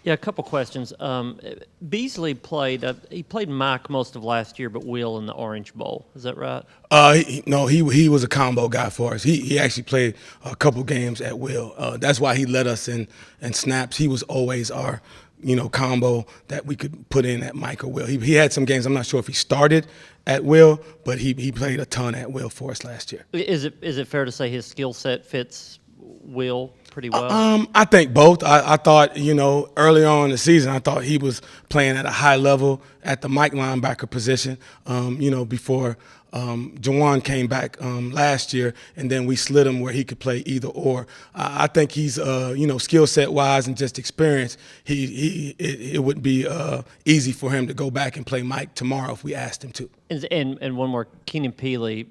Yeah, a couple questions. Beasley played. He played Mike most of last year, but Will in the Orange Bowl. Is that right? No, he was a combo guy for us. He actually played a couple games at will. That's why he led us in snaps. He was always our combo that we could put in at Mike or Will. He had some games. I'm not sure if he started at will, but he played a ton at will for us last year. Is it fair to say his skill set fits Will pretty well? I think both. I thought, early on in the season, I thought he was playing at a high level at the Mike linebacker position, before Jawan came back last year, and then we slid him where he could play either or. I think he's, skill set wise and just experience, it would be easy for him to go back and play Mike tomorrow if we asked him to. And one more, Keenan Peely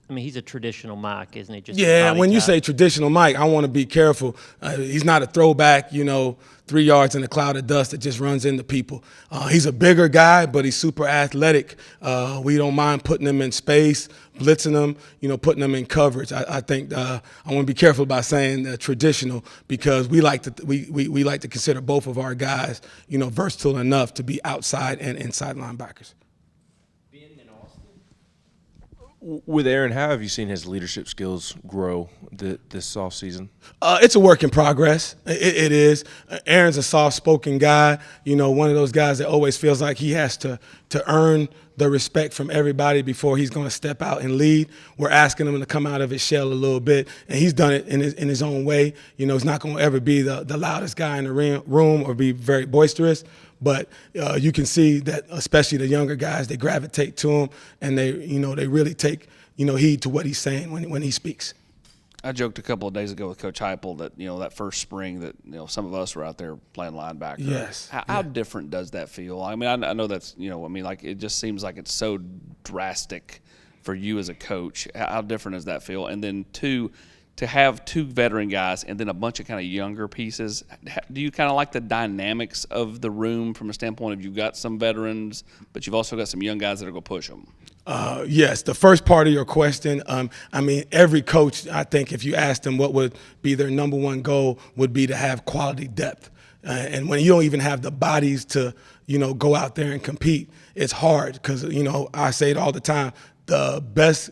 he's a traditional Mike, isn't he? Just Yeah, body when you type. say traditional Mike, I want to be careful. He's not a throwback, 3 yards in a cloud of dust that just runs into people. He's a bigger guy, but he's super athletic. We don't mind putting him in space, blitzing him, putting him in coverage. I think I want to be careful about saying traditional because we like to consider both of our guys, versatile enough to be outside and inside linebackers. With Aaron, how have you seen his leadership skills grow this offseason? It's a work in progress. It is. Aaron's a soft-spoken guy. One of those guys that always feels like he has to earn the respect from everybody before he's going to step out and lead. We're asking him to come out of his shell a little bit, and he's done it in his own way. He's not going to ever be the loudest guy in the room or be very boisterous. But you can see that, especially the younger guys, they gravitate to him, and they really take heed to what he's saying when he speaks. I joked a couple of days ago with Coach Heupel that that first spring that some of us were out there playing linebacker. Yes. How different does that feel? I mean, I know that's it just seems like it's so drastic for you as a coach. How different does that feel? And then two, to have two veteran guys and then a bunch of kind of younger pieces, do you kind of like the dynamics of the room from a standpoint of you've got some veterans, but you've also got some young guys that are going to push them? Yes, the first part of your question, every coach, I think if you asked them what would be their number one goal would be to have quality depth. And when you don't even have the bodies to, go out there and compete, it's hard because, I say it all the time, the best,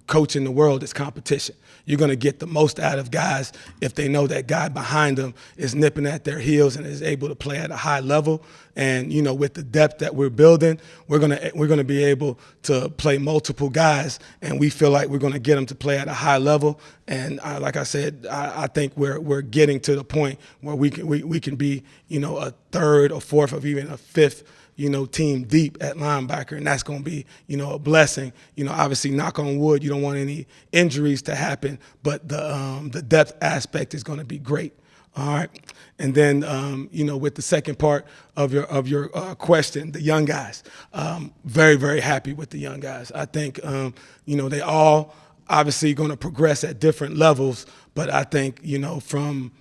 coach in the world is competition. You're going to get the most out of guys if they know that guy behind them is nipping at their heels and is able to play at a high level. And with the depth that we're building, we're gonna be able to play multiple guys, and we feel like we're gonna get them to play at a high level. And like I said, I think we're getting to the point where we can be a third or fourth or even a fifth team deep at linebacker, and that's going to be, a blessing. Obviously, knock on wood, you don't want any injuries to happen, but the depth aspect is going to be great. All right, and then with the second part of your question, the young guys, very very happy with the young guys. I think they all obviously going to progress at different levels, but I think from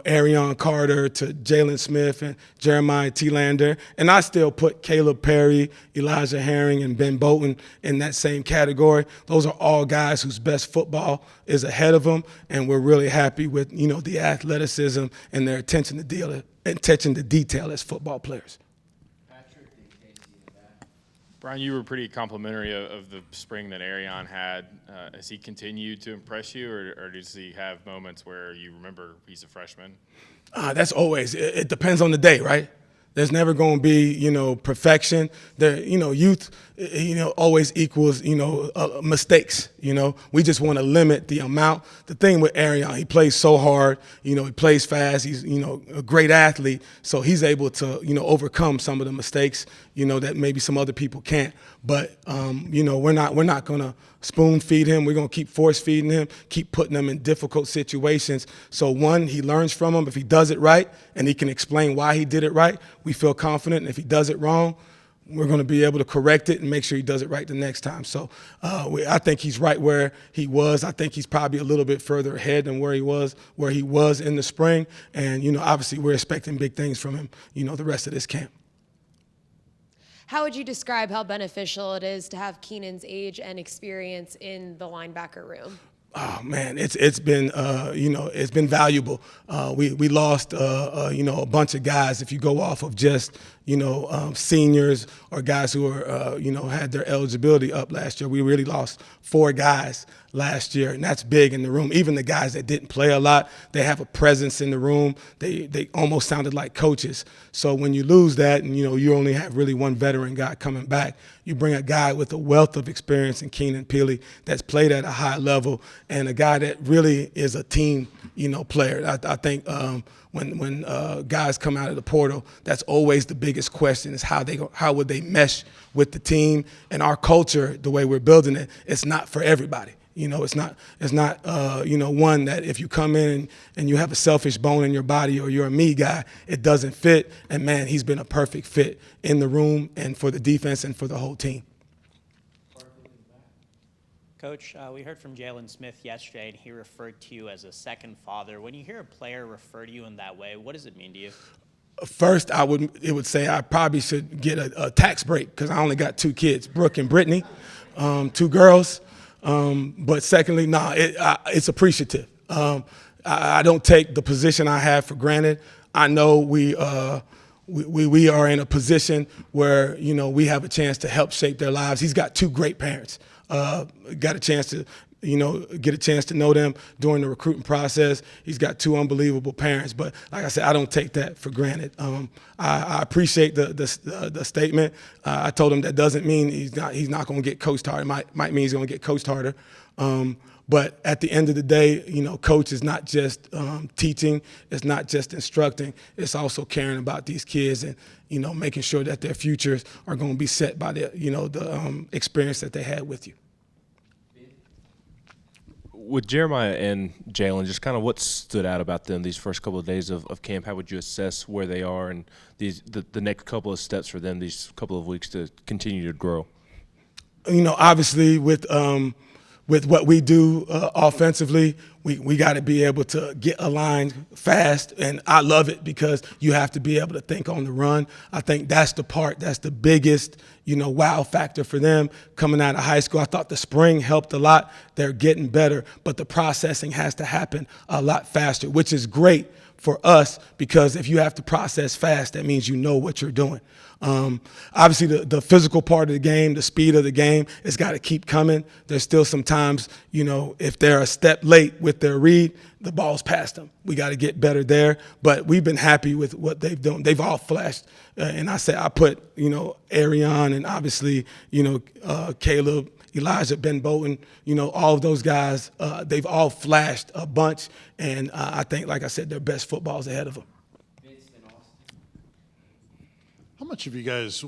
Arion Carter to Jalen Smith and Jeremiah T-Lander. And I still put Caleb Perry, Elijah Herring, and Ben Bolton in that same category. Those are all guys whose best football is ahead of them, and we're really happy with, the athleticism and their attention to detail as football players. Brian, you were pretty complimentary of the spring that Arion had. Has he continued to impress you, or does he have moments where you remember he's a freshman? That's always. It depends on the day, right? There's never going to be, perfection. Youth, always equals, mistakes. We just want to limit the amount. The thing with Arion, he plays so hard. He plays fast. He's, a great athlete. So he's able to, overcome some of the mistakes, that maybe some other people can't. But, we're not going to spoon feed him. We're going to keep force feeding him, keep putting him in difficult situations. So one, he learns from him. If he does it right and he can explain why he did it right, we feel confident. And if he does it wrong, we're going to be able to correct it and make sure he does it right the next time. So I think he's right where he was. I think he's probably a little bit further ahead than where he was in the spring. And, obviously we're expecting big things from him, the rest of this camp. How would you describe how beneficial it is to have Keenan's age and experience in the linebacker room? Oh man, it's been it's been valuable. We lost a bunch of guys. If you go off of just seniors or guys who are had their eligibility up last year, we really lost 4 guys last year, and that's big in the room. Even the guys that didn't play a lot, they have a presence in the room. They almost sounded like coaches. So when you lose that, and you only have really one veteran guy coming back, you bring a guy with a wealth of experience in Keenan Peely that's played at a high level, and a guy that really is a team player. I think when guys come out of the portal, that's always the biggest question: is how would they mesh with the team. And our culture, the way we're building it, it's not for everybody. It's not one that if you come in and you have a selfish bone in your body or you're a me guy, it doesn't fit. And man, he's been a perfect fit in the room and for the defense and for the whole team. Coach, we heard from Jalen Smith yesterday, and he referred to you as a second father. When you hear a player refer to you in that way, what does it mean to you? First, it would say I probably should get a tax break because I only got 2 kids, Brooke and Brittany, 2 girls. But secondly, it's appreciative. I don't take the position I have for granted. I know we are in a position where we have a chance to help shape their lives. He's got 2 great parents. Got a chance to get a chance to know them during the recruiting process. He's got 2 unbelievable parents, but like I said, I don't take that for granted. I appreciate the statement. I told him that doesn't mean he's not going to get coached harder. It might mean he's going to get coached harder. But at the end of the day, coach is not just teaching, it's not just instructing, it's also caring about these kids and making sure that their futures are going to be set by the experience that they had with you. With Jeremiah and Jalen, just kind of what stood out about them these first couple of days of camp? How would you assess where they are and the next couple of steps for them these couple of weeks to continue to grow? Obviously with what we do offensively, we got to be able to get aligned fast, and I love it because you have to be able to think on the run. I think that's the biggest, wow factor for them coming out of high school. I thought the spring helped a lot. They're getting better, but the processing has to happen a lot faster, which is great for us because if you have to process fast, that means you know what you're doing. Obviously, the physical part of the game, the speed of the game, it's got to keep coming. There's still some times, if they're a step late with their read, the ball's past them. We got to get better there. But we've been happy with what they've done. They've all flashed. And I put, Arion and obviously, Caleb, Elijah, Ben Bolton, all of those guys, they've all flashed a bunch. And I think, like I said, their best football's ahead of them. How much have you guys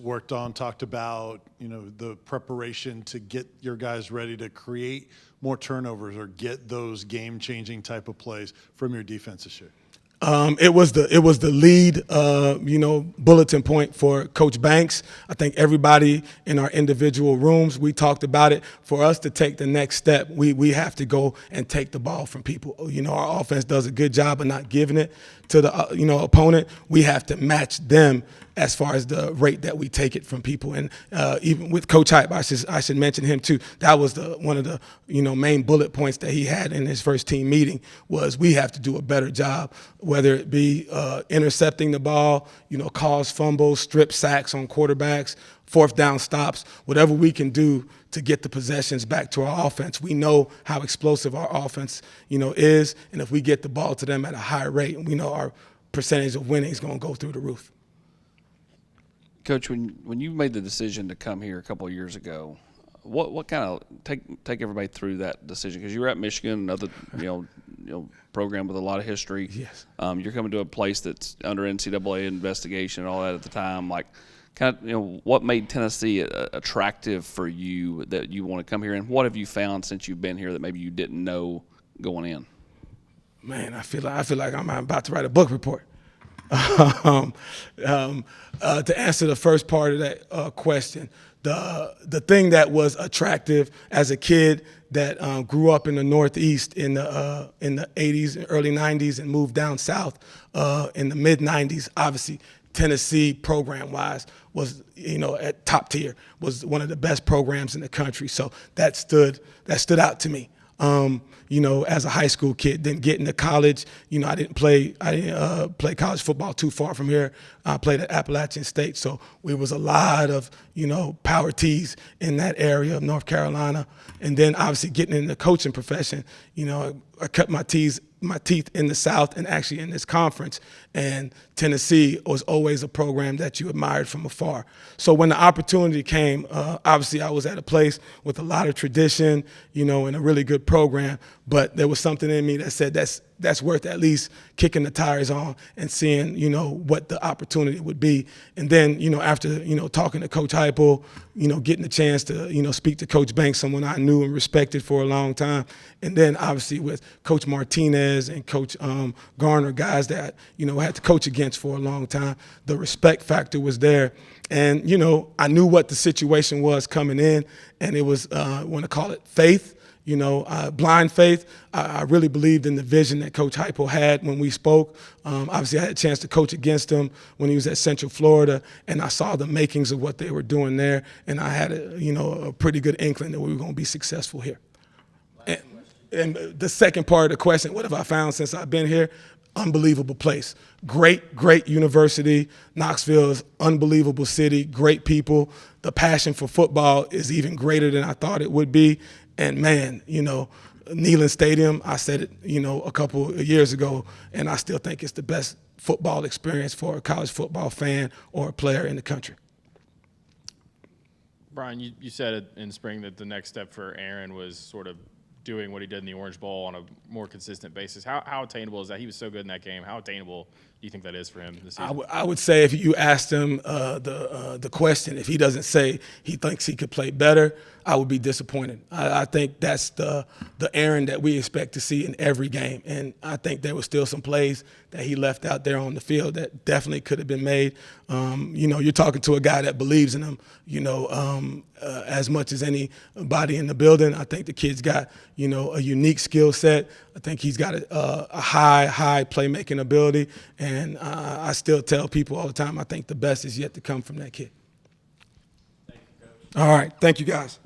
talked about, the preparation to get your guys ready to create more turnovers or get those game-changing type of plays from your defense this year? It was the lead, bulletin point for Coach Banks. I think everybody in our individual rooms, we talked about it. For us to take the next step, we have to go and take the ball from people. Our offense does a good job of not giving it to the opponent. We have to match them as far as the rate that we take it from people. And even with Coach Hype, I should mention him too. That was one of the main bullet points that he had in his first team meeting was we have to do a better job, whether it be intercepting the ball, cause fumbles, strip sacks on quarterbacks, 4th down stops, whatever we can do to get the possessions back to our offense. We know how explosive our offense, is, and if we get the ball to them at a high rate, we know our percentage of winning is going to go through the roof. Coach, when you made the decision to come here a couple of years ago, what kind of take everybody through that decision? Because you were at Michigan, another program with a lot of history. Yes. You're coming to a place that's under NCAA investigation and all that at the time. Like, kind of, what made Tennessee attractive for you that you want to come here, and what have you found since you've been here that maybe you didn't know going in? Man, I feel like I'm about to write a book report. To answer the first part of that question, the thing that was attractive as a kid that grew up in the Northeast in the 80s and early 90s and moved down south in the mid 90s, obviously Tennessee program-wise was at top tier, was one of the best programs in the country. So that stood out to me. as a high school kid. Then getting to college, I didn't play college football too far from here. I played at Appalachian State, so we was a lot of, power T's in that area of North Carolina. And then obviously getting in the coaching profession, I cut my teeth in the South and actually in this conference. And Tennessee was always a program that you admired from afar. So when the opportunity came, obviously I was at a place with a lot of tradition, and a really good program. But there was something in me that said that's worth at least kicking the tires on and seeing, what the opportunity would be. And then, after, talking to Coach Heupel, getting the chance to, speak to Coach Banks, someone I knew and respected for a long time. And then obviously with Coach Martinez and Coach Garner, guys that, I had to coach against for a long time, the respect factor was there. And, I knew what the situation was coming in, and it was, I want to call it faith. Blind faith. I really believed in the vision that Coach Heupel had when we spoke. Obviously, I had a chance to coach against him when he was at Central Florida, and I saw the makings of what they were doing there, and I had a pretty good inkling that we were going to be successful here. And the second part of the question, what have I found since I've been here? Unbelievable place. Great university. Knoxville is unbelievable city, great people. The passion for football is even greater than I thought it would be. And man, Neyland Stadium, I said it, a couple of years ago, and I still think it's the best football experience for a college football fan or a player in the country. Brian, you said it in spring that the next step for Aaron was sort of doing what he did in the Orange Bowl on a more consistent basis. How attainable is that? He was so good in that game. How attainable do you think that is for him this season? I would say if you asked him the question, if he doesn't say he thinks he could play better, I would be disappointed. I think that's the Aaron that we expect to see in every game. And I think there were still some plays that he left out there on the field that definitely could have been made. You're talking to a guy that believes in him, as much as anybody in the building. I think the kid's got, a unique skill set. I think he's got a high playmaking ability. And I still tell people all the time, I think the best is yet to come from that kid. Thank you, Coach. All right. Thank you, guys.